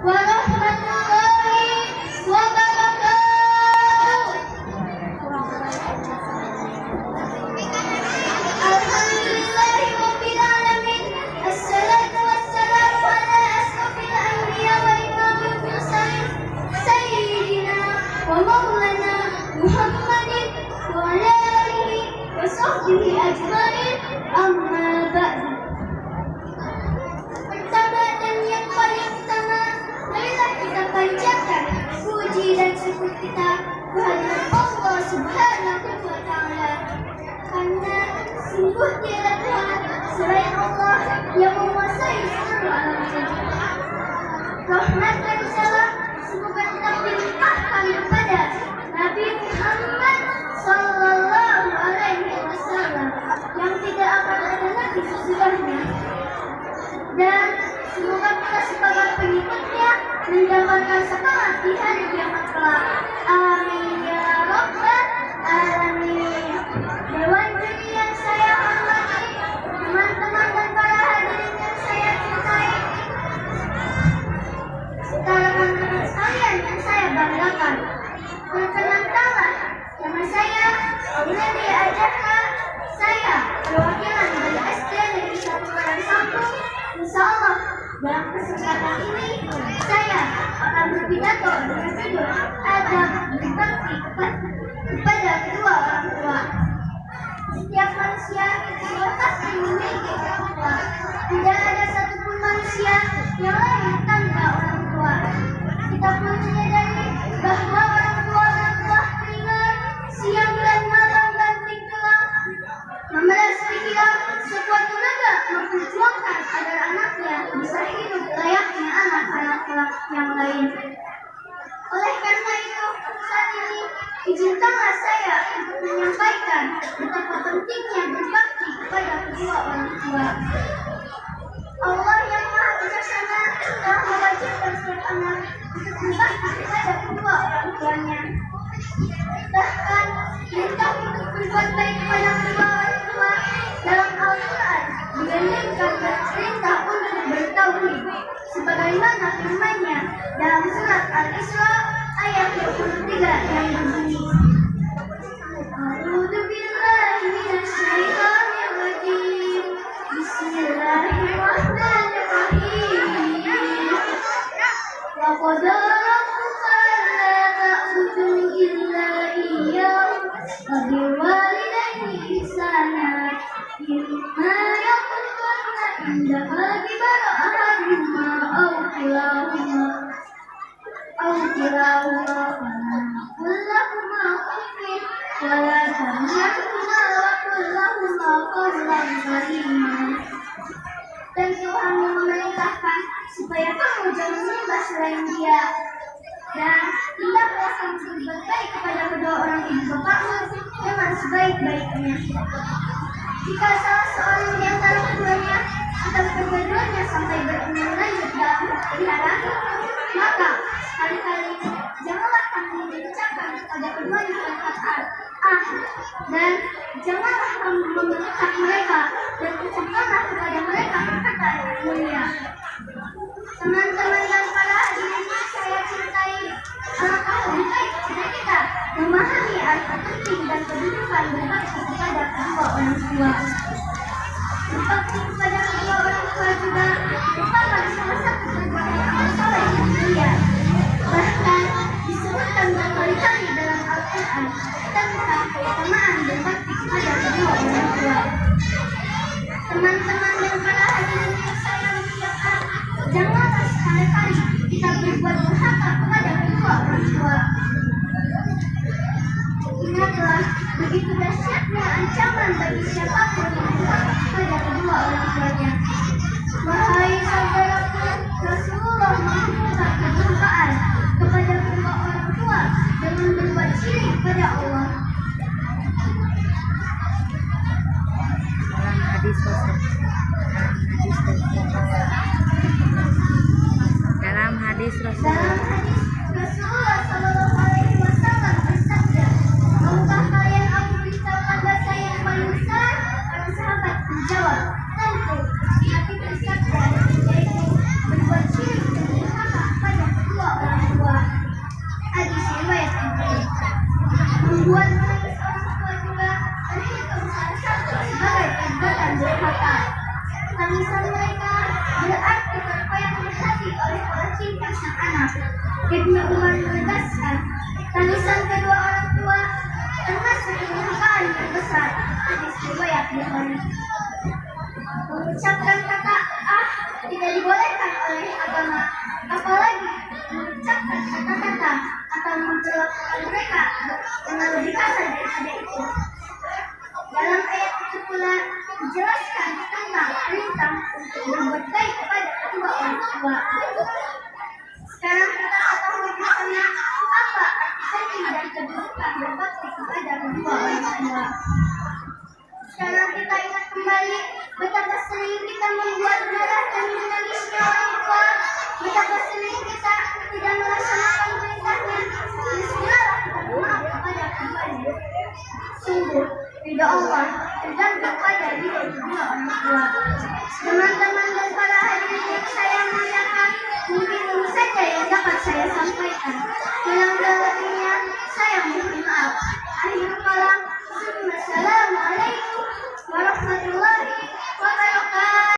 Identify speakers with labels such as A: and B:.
A: warahmatullahi wabarakatuh. Alhamdulillahirabbil alamin. Assalatu wassalamu ala asrofil anbiya wa imamil mursalin sayyidina wa maulana Muhammadin wa ala alihi wa sahbihi ajmain. Amma ba'du. Pertama dan yang paling utama, marilah kita panjatkan puji dan syukur kita kehadirat Allah Subhanahu wa Ta'ala, karena sungguh tiada Tuhan selain Allah yang menguasai seluruh alam semesta. Rahmat dan salam semoga tetap dilimpahkan kepada Nabi Muhammad Sallallahu Alaihi Wasallam yang tidak akan ada lagi sesudahnya, dan semoga kita sebagai pengikutnya mendapatkan syafaat di hari kiamat kelak. Amin ya rabbal alamin. Dewan juri yang saya hormati, teman-teman dan para hadirin yang saya cintai, serta rekan-rekan sekalian yang saya banggakan. Perkenalkanlah, nama saya Aurelia Ajaka. Saya perwakilan dari SD Negeri 1 Karangsampu. Insya Allah dalam kesempatan ini saya akan berpidato dengan judul adab berbakti kepada kedua orang tua. Setiap manusia pasti memiliki orang tua. Tidak ada satupun manusia yang lahir tanpa orang tua. Kita perlu menyadari bahwa orang tua telah keringat siang dan malam banting tulang, memeras pikiran sekuat tenaga memperjuangkan agar anaknya bisa hidup layaknya anak-anak yang lain. Oleh karena itu, saat ini izinkanlah saya untuk menyampaikan betapa pentingnya berbakti kepada kedua orang tua. Allah yang Maha Bijaksana telah mewajibkan setiap anak untuk berbakti kepada kedua orang tuanya. Bahkan perintah untuk berbuat baik kepada kedua orang tua dalam Al-Quran digandengkan dengan perintah untuk bertauhid, sebagaimana firman-Nya dalam surat Al-Isra ayat 23 yang berbunyi, A'udzu billahi minasy syaithanir rajim. Bismillahirrahmanirrahim. Wa qad rabbuka alla ta'budu illa iyyahu wa bil walidayni ihsana. Imma yablughanna indaka al-kibara ahaduhuma aw kilahuma fala taqul lahuma uffin wa la tanharhuma wa qul lahuma qawlan karima. Dan Tuhan memerintahkan supaya kamu jangan menyembah selain Dia, dan hendaklah kamu berbuat baik kepada kedua orang ibu bapakmu dengan sebaik-baiknya. Jika salah seorang di antara keduanya atau kedua-duanya sampai berumur lanjut dalam pelihara, maka sekali-kali janganlah kamu mengucapkan kepada keduanya perkataan dan janganlah kamu membentak mereka, dan ucapkanlah kepada mereka perkataan yang mulia. Teman-teman dan para hadirin yang saya cintai, alangkah lebih baik jika kita memahami arti penting dan kedudukan berbakti kepada kedua orang tua. Berbakti kepada kedua orang tua juga merupakan salah satu perbuatan amal soleh yang mulia. Bahkan disebutkan berkali-kali dalam Al-Quran tentang keutamaan berbakti kepada kedua orang tua. Teman-teman dan para hadirin yang saya muliakan, janganlah sekali-kali kita berbuat durhaka kepada kedua orang tua. Ingatlah, begitu dahsyatnya ancaman bagi siapapun yang durhaka kepada kedua orang tuanya. Wahai saudaraku, Rasulullah menghukar kedurhakaan kepada kedua orang tua dengan berbuat syirik kepada Allah.
B: Dalam hadis Rasulullah
A: Sallallahu Alaihi Wasallam bersabda, maukah kalian aku beritahukan bahasa yang paling besar? Para sahabat menjawab, tentu. Nabi bersabda, yaitu berbuat syirik dan durhaka kepada anak. Ibnu Umar menegaskan, tangisan kedua orang tua termasuk kedurhakaan terbesar. Hadis riwayat Bukhari. Mengucapkan kata "ah" tidak dibolehkan oleh agama, apalagi mengucapkan kata-kata atau memperlakukan mereka dengan lebih kasar daripada itu. Dalam ayat itu pula dijelaskan tentang perintah untuk berbuat baik kepada kedua orang tua. Sekarang kita ketahui bersama apa arti penting dan kedudukan berbakti kepada kedua orang tua. Sekarang kita ingat kembali betapa sering kita membuat marah dan menangisnya orang tua, betapa sering kita tidak melaksanakan perintahnya. Segeralah kita bermaaf kepada keduanya. Sungguh, ridho Allah tergantung pada diri kedua orang tua. Teman-teman dan